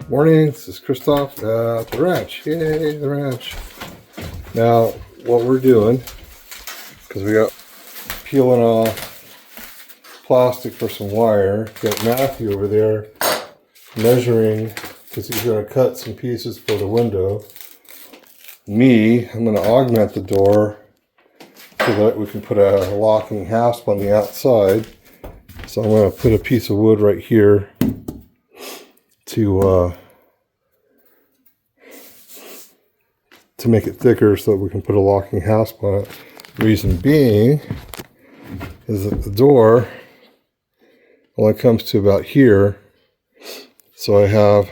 Morning, this is Kristoph at the ranch. Yay, the ranch. Now, what we're doing, because we got peeling off plastic for some wire, got Matthew over there measuring, because he's going to cut some pieces for the window. Me, I'm going to augment the door so that we can put a locking hasp on the outside. So I'm going to put a piece of wood right here to make it thicker so that we can put a locking hasp on it. Reason being is that the door only comes to about here, so I have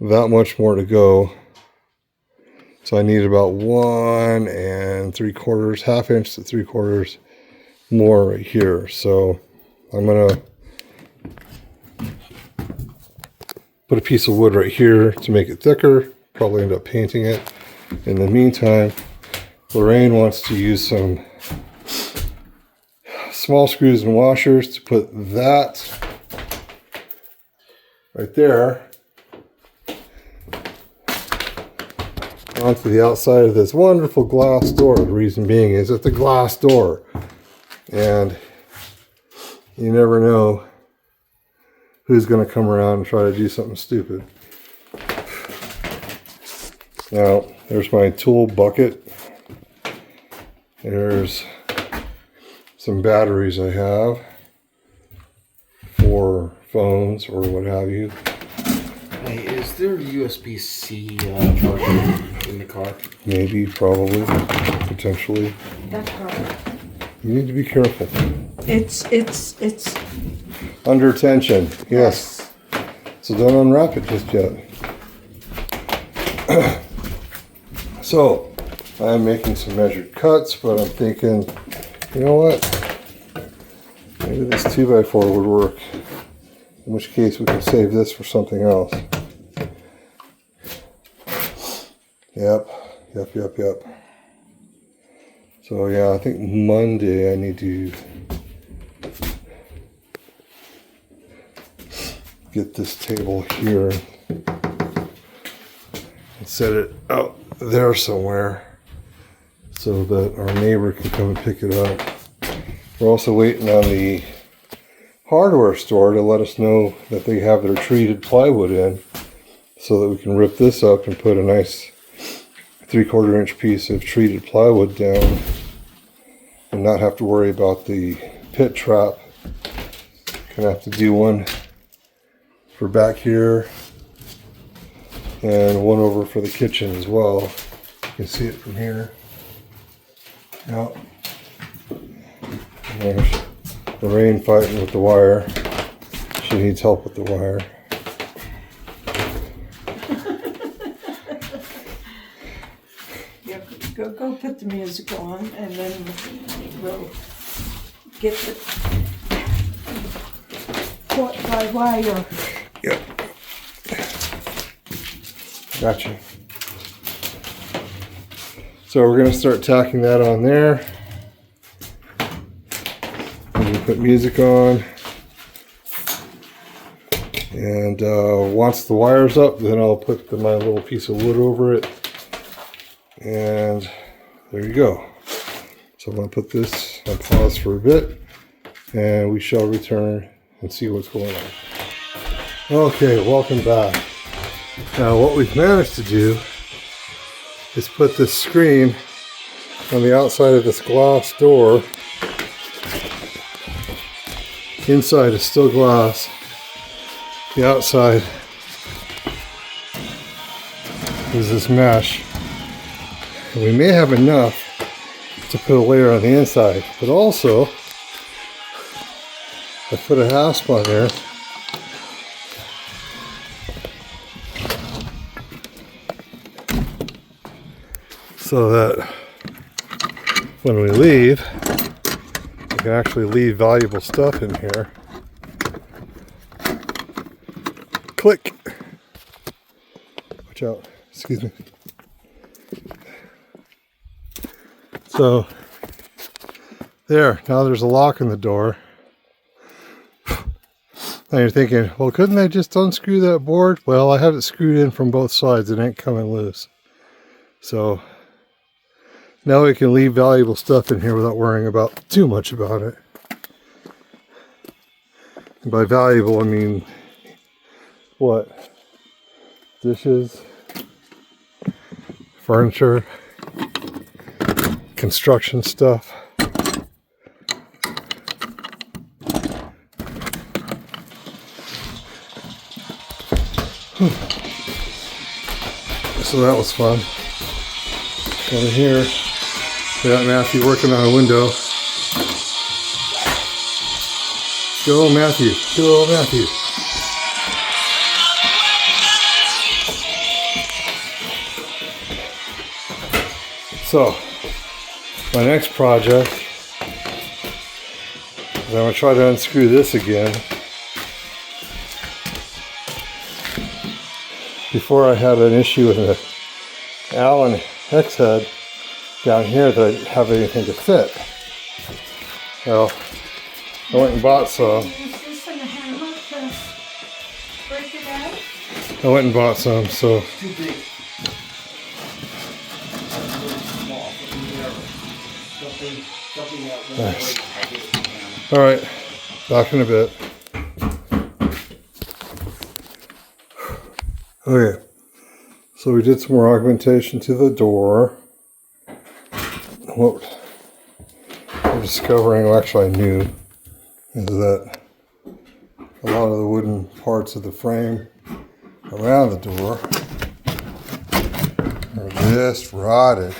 that much more to go. So I need about 1 3/4, ½ inch to 3/4 more right here. So I'm gonna put a piece of wood right here to make it thicker. Probably end up painting it. In the meantime, Lorraine wants to use some small screws and washers to put that right there onto the outside of this wonderful glass door. The reason being is it's a glass door, and you never know who's going to come around and try to do something stupid. Now, there's my tool bucket. There's some batteries I have for phones or what have you. Hey, is there a USB-C charger in the car? Maybe, probably, potentially. That car. You need to be careful. It's Under tension, yes. So don't unwrap it just yet. So, I'm making some measured cuts, but I'm thinking, you know what? Maybe this 2x4 would work. In which case we can save this for something else. Yep. So yeah, I think Monday I need to get this table here and set it out there somewhere so that our neighbor can come and pick it up. We're also waiting on the hardware store to let us know that they have their treated plywood in, so that we can rip this up and put a nice 3/4 inch piece of treated plywood down and not have to worry about the pit trap. Gonna have to do one for back here and one over for the kitchen as well. You can see it from here. Yep. And there's Lorraine fighting with the wire. She needs help with the wire. yeah, go put the music on, and then we'll get the caught by wire. Yep. Gotcha. So we're going to start tacking that on there. I'm going to put music on. And once the wire's up, then I'll put my little piece of wood over it. And there you go. So I'm going to put this on pause for a bit, and we shall return and see what's going on. Okay, welcome back. Now what we've managed to do is put this screen on the outside of this glass door. Inside is still glass. The outside is this mesh. And we may have enough to put a layer on the inside, but also I put a hasp on there so that when we leave, we can actually leave valuable stuff in here. Click. Watch out. Excuse me. So there, now there's a lock in the door. Now you're thinking, well, couldn't I just unscrew that board? Well, I have it screwed in from both sides. It ain't coming loose. So now we can leave valuable stuff in here without worrying about too much about it. And by valuable, I mean what? Dishes, furniture, construction stuff. So that was fun. Over here, we got Matthew working on a window. Go Matthew, go Matthew. So, my next project is I'm going to try to unscrew this again. Before I had an issue with an Allen hex head down here that I didn't have anything to fit. Well, I went and bought some. Use this and a hammer to break it out? I went and bought some, so. Too big. Nice. Alright, back in a bit. Okay, so we did some more augmentation to the door. What we're discovering, well, actually I knew, is that a lot of the wooden parts of the frame around the door are just rotted.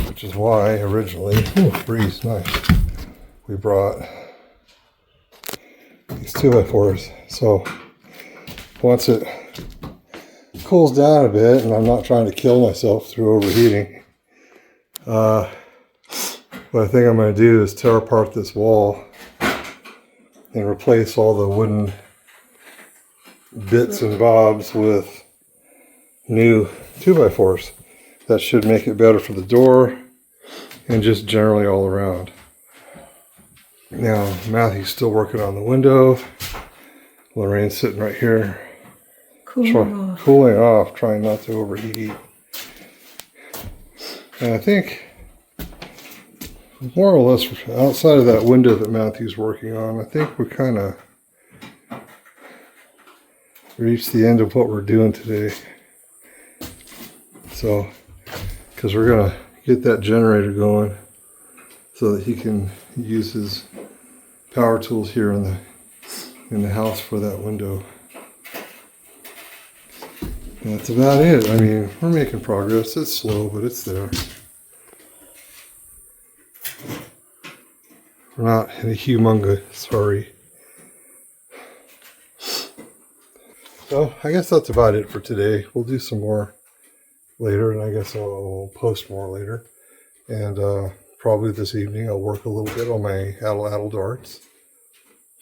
Which is why originally, breeze, nice, we brought these 2x4s. So once it cools down a bit, and I'm not trying to kill myself through overheating, what I think I'm going to do is tear apart this wall and replace all the wooden bits and bobs with new 2x4s. That should make it better for the door and just generally all around. Now, Matthew's still working on the window. Lorraine's sitting right here, cooling off, trying not to overheat. And I think, more or less, outside of that window that Matthew's working on, I think we kind of reached the end of what we're doing today. So, because we're going to get that generator going so that he can use his power tools here in the house for that window. And that's about it. I mean, we're making progress. It's slow, but it's there. We're not in a humongous hurry. So I guess that's about it for today. We'll do some more later, and I guess I'll post more later. And probably this evening I'll work a little bit on my addle darts,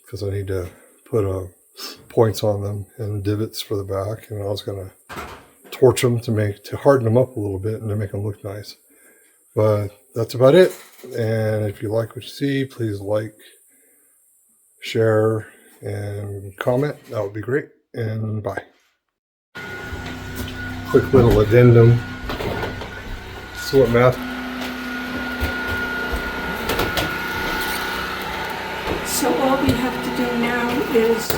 because I need to put points on them and divots for the back, and I was going to torch them to harden them up a little bit and to make them look nice. But that's about it. And if you like what you see, please like, share, and comment. That would be great. And bye. Quick little addendum. So what math? So all we have to do now is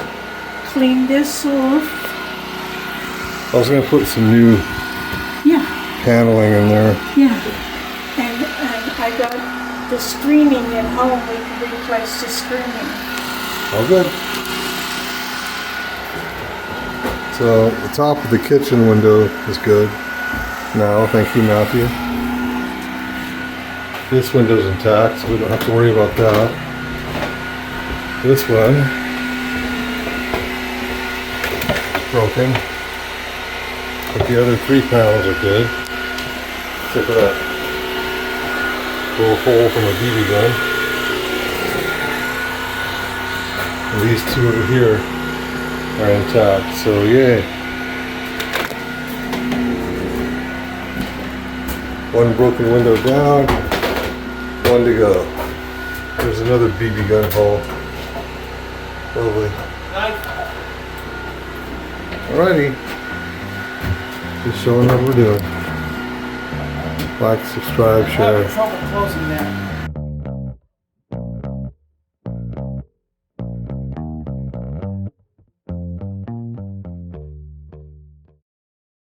clean this off. I was going to put some new paneling in there. Yeah. And I got the screening at home. We can replace the screening. All good. So the top of the kitchen window is good now. Thank you, Matthew. This window's intact, so we don't have to worry about that. This one is broken, but the other 3 panels are good. Except for that little hole from a BB gun. And these 2 over here are intact, so yay. One broken window down, 1 to go. There's another BB gun hole Lovely. Alrighty. Just showing what we're doing. Like, subscribe, share. Trouble closing that.